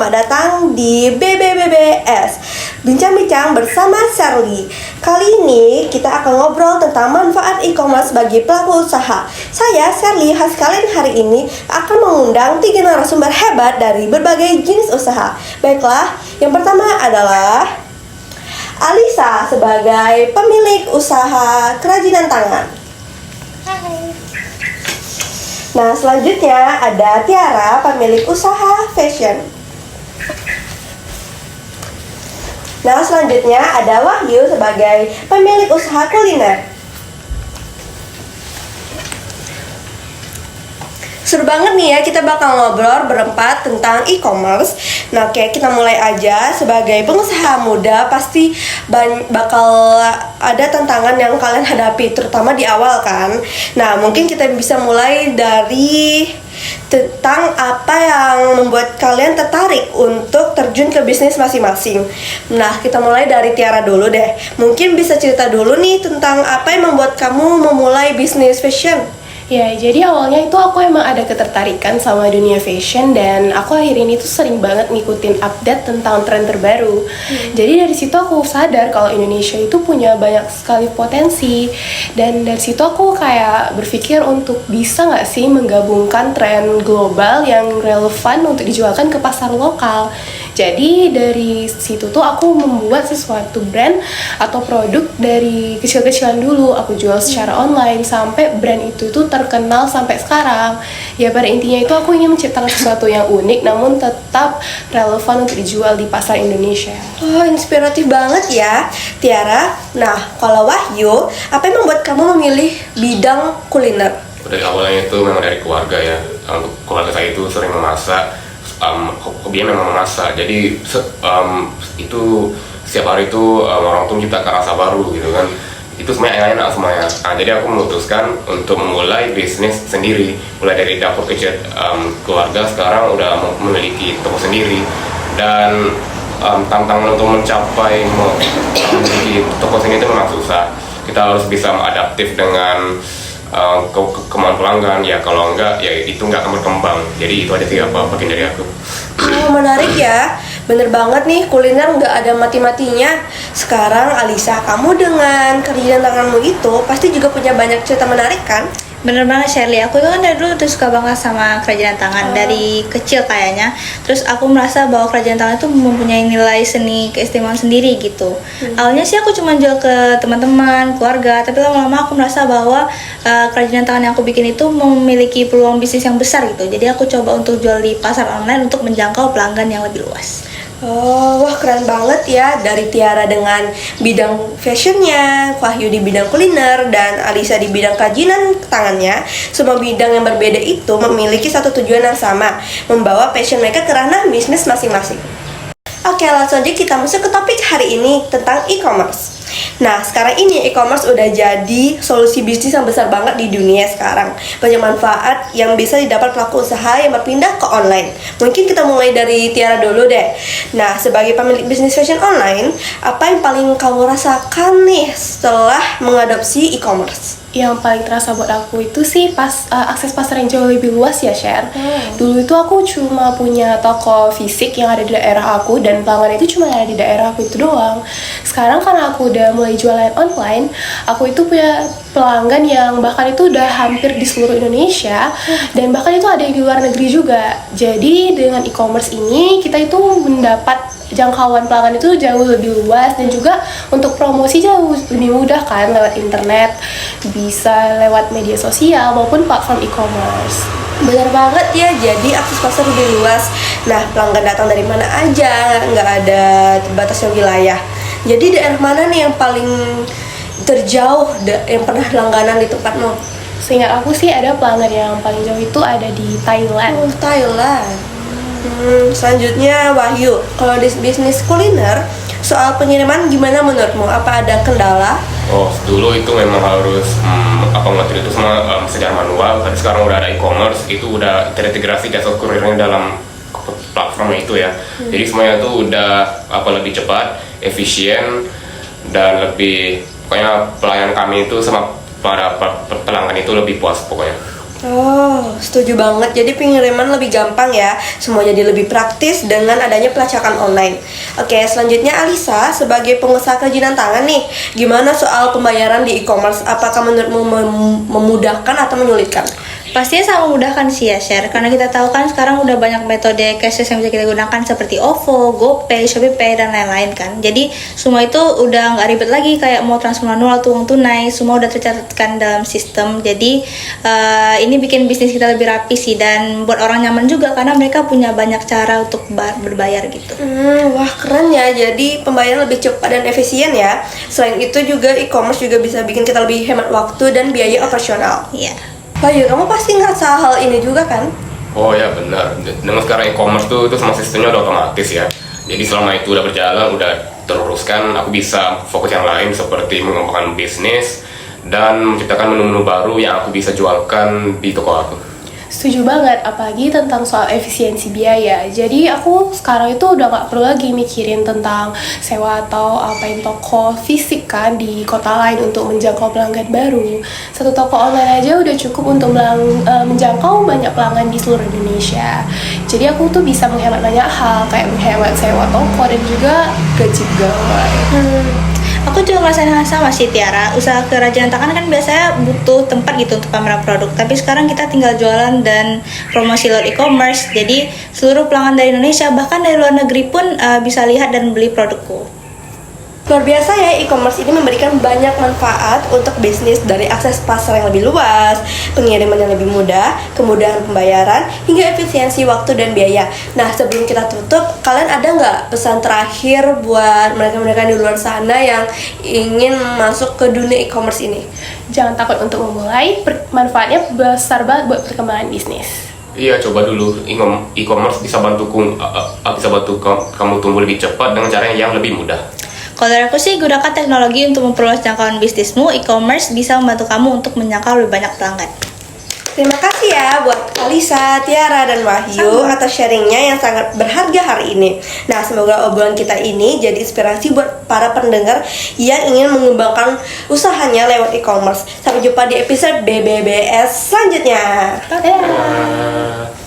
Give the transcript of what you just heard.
selamat datang di BBBBS Bincang-bincang bersama Sherly. Kali ini kita akan ngobrol tentang manfaat e-commerce bagi pelaku usaha. Saya, Sherly, host kalian hari ini akan mengundang 3 narasumber hebat dari berbagai jenis usaha. Baiklah, yang pertama adalah Alisa sebagai pemilik usaha kerajinan tangan. Hai. Nah, selanjutnya ada Tiara, pemilik usaha fashion. Nah, selanjutnya ada Wahyu sebagai pemilik usaha kuliner. Seru banget nih ya, kita bakal ngobrol berempat tentang e-commerce. Nah, oke, kita mulai aja. Sebagai pengusaha muda, pasti bakal ada tantangan yang kalian hadapi, terutama di awal kan. Nah, mungkin kita bisa mulai dari tentang apa yang membuat kalian tertarik untuk terjun ke bisnis masing-masing. Nah, kita mulai dari Tiara dulu deh. Mungkin bisa cerita dulu nih tentang apa yang membuat kamu memulai bisnis fashion. Ya, jadi awalnya itu aku emang ada ketertarikan sama dunia fashion dan aku akhir ini tuh sering banget ngikutin update tentang tren terbaru. Jadi dari situ aku sadar kalau Indonesia itu punya banyak sekali potensi dan dari situ aku kayak berpikir untuk bisa nggak sih menggabungkan tren global yang relevan untuk dijualkan ke pasar lokal. Jadi dari situ tuh aku membuat sesuatu brand atau produk dari kecil-kecilan dulu. Aku jual secara online sampai brand itu tuh terkenal sampai sekarang. Ya pada intinya itu aku ingin menciptakan sesuatu yang unik namun tetap relevan untuk dijual di pasar Indonesia. Oh, inspiratif banget ya, Tiara. Nah, kalau Wahyu, apa yang membuat kamu memilih bidang kuliner? Dari awalnya itu memang dari keluarga ya. Untuk keluarga saya itu sering memasak, hobinya memang memasak. Jadi itu setiap hari itu orang tua menciptakan rasa baru gitu kan. Itu semuanya enak semuanya. Nah, jadi aku memutuskan untuk memulai bisnis sendiri. Mulai dari dapur kecil keluarga, sekarang udah memiliki toko sendiri. Dan tantangan untuk mencapai memiliki toko sendiri itu memang susah. Kita harus bisa adaptif dengan kemauan pelanggan. Ya kalau enggak, ya itu nggak akan berkembang. Jadi itu aja sih apa bagian dari aku. Oh, menarik ya. Bener banget nih, kuliner nggak ada mati-matinya. Sekarang Alisa, kamu dengan kerajinan tanganmu itu pasti juga punya banyak cerita menarik kan? Bener banget Sherly, aku itu kan dari dulu tuh suka banget sama kerajinan tangan dari kecil kayaknya. Terus aku merasa bahwa kerajinan tangan itu mempunyai nilai seni keistimewaan sendiri gitu. Awalnya sih aku cuma jual ke teman-teman, keluarga, tapi lama-lama aku merasa bahwa kerajinan tangan yang aku bikin itu memiliki peluang bisnis yang besar gitu. Jadi aku coba untuk jual di pasar online untuk menjangkau pelanggan yang lebih luas. Oh, wah keren banget ya. Dari Tiara dengan bidang fashionnya, Wahyu di bidang kuliner, dan Alisa di bidang kerajinan tangannya. Semua bidang yang berbeda itu memiliki satu tujuan yang sama, membawa passion mereka ke ranah bisnis masing-masing. Oke, langsung aja kita masuk ke topik hari ini tentang e-commerce. Nah, sekarang ini e-commerce udah jadi solusi bisnis yang besar banget di dunia sekarang. Banyak manfaat yang bisa didapat pelaku usaha yang berpindah ke online. Mungkin kita mulai dari Tiara dulu deh. Nah, sebagai pemilik bisnis fashion online, apa yang paling kamu rasakan nih setelah mengadopsi e-commerce? Yang paling terasa buat aku itu sih akses pasar yang jauh lebih luas ya, Share. Dulu itu aku cuma punya toko fisik yang ada di daerah aku dan pelanggan itu cuma ada di daerah aku itu doang. Sekarang karena aku udah mulai jualan online, aku itu punya pelanggan yang bahkan itu udah hampir di seluruh Indonesia dan bahkan itu ada yang di luar negeri juga. Jadi dengan e-commerce ini kita itu mendapat jangkauan pelanggan itu jauh lebih luas dan juga untuk promosi jauh lebih mudah kan, lewat internet, bisa lewat media sosial maupun platform e-commerce. Bener banget ya, jadi akses pasar lebih luas. Nah, pelanggan datang dari mana aja, nggak ada batasnya wilayah. Jadi daerah mana nih yang paling terjauh yang pernah langganan di tempatmu? Seingat aku sih ada pelanggan yang paling jauh itu ada di Thailand. Oh, Thailand. Selanjutnya Wahyu, kalau di bisnis kuliner, soal pengiriman gimana menurutmu? Apa ada kendala? Oh, dulu itu memang harus ngatur itu semua secara manual. Tapi sekarang udah ada e-commerce, itu udah terintegrasi jasa kurirnya dalam platform itu ya. Jadi semuanya itu udah lebih cepat, efisien, dan lebih pokoknya pelayanan kami itu sama para pelanggan itu lebih puas pokoknya. Oh, setuju banget. Jadi pengiriman lebih gampang ya. Semua jadi lebih praktis dengan adanya pelacakan online. Oke, selanjutnya Alisa sebagai pengusaha kerajinan tangan nih, gimana soal pembayaran di e-commerce? Apakah menurutmu memudahkan atau menyulitkan? Pastinya sangat memudahkan sih ya, Share, karena kita tahu kan sekarang udah banyak metode cashless yang bisa kita gunakan seperti OVO, GoPay, ShopeePay, dan lain-lain kan. Jadi semua itu udah nggak ribet lagi kayak mau transfer manual atau uang tunai, semua udah tercatatkan dalam sistem. Jadi ini bikin bisnis kita lebih rapi sih, dan buat orang nyaman juga karena mereka punya banyak cara untuk berbayar gitu. Wah keren ya. Jadi pembayaran lebih cepat dan efisien ya. Selain itu juga e-commerce juga bisa bikin kita lebih hemat waktu dan biaya operasional. Iya. Bayu, kamu pasti ngerasa hal ini juga kan? Oh ya benar. Dengan sekarang e-commerce tuh itu semua sistemnya udah otomatis ya. Jadi selama itu udah berjalan, udah teruruskan, aku bisa fokus yang lain seperti mengembangkan bisnis dan menciptakan menu-menu baru yang aku bisa jualkan di toko aku. Setuju banget, apalagi tentang soal efisiensi biaya. Jadi aku sekarang itu udah nggak perlu lagi mikirin tentang sewa atau apain toko fisik kan di kota lain untuk menjangkau pelanggan baru. Satu toko online aja udah cukup untuk menjangkau banyak pelanggan di seluruh Indonesia. Jadi aku tuh bisa menghemat banyak hal, kayak menghemat sewa toko dan juga gaji pegawai. Aku juga ngerasain hal sama sih Tiara. Usaha kerajinan tangan kan biasanya butuh tempat gitu untuk pameran produk. Tapi sekarang kita tinggal jualan dan promosi lewat e-commerce. Jadi seluruh pelanggan dari Indonesia bahkan dari luar negeri pun bisa lihat dan beli produkku. Luar biasa ya, e-commerce ini memberikan banyak manfaat untuk bisnis, dari akses pasar yang lebih luas, pengiriman yang lebih mudah, kemudahan pembayaran, hingga efisiensi waktu dan biaya. Nah, sebelum kita tutup, kalian ada nggak pesan terakhir buat mereka-mereka di luar sana yang ingin masuk ke dunia e-commerce ini? Jangan takut untuk memulai, manfaatnya besar banget buat perkembangan bisnis. Iya, coba dulu. E-commerce bisa bantu kamu tumbuh lebih cepat dengan cara yang lebih mudah. Kalau dari aku sih, gunakan teknologi untuk memperluas jangkauan bisnismu. E-commerce bisa membantu kamu untuk menjangkau lebih banyak pelanggan. Terima kasih ya buat Alisa, Tiara, dan Wahyu atas sharingnya yang sangat berharga hari ini. Nah, semoga obrolan kita ini jadi inspirasi buat para pendengar yang ingin mengembangkan usahanya lewat e-commerce. Sampai jumpa di episode BBBS selanjutnya. Dadah.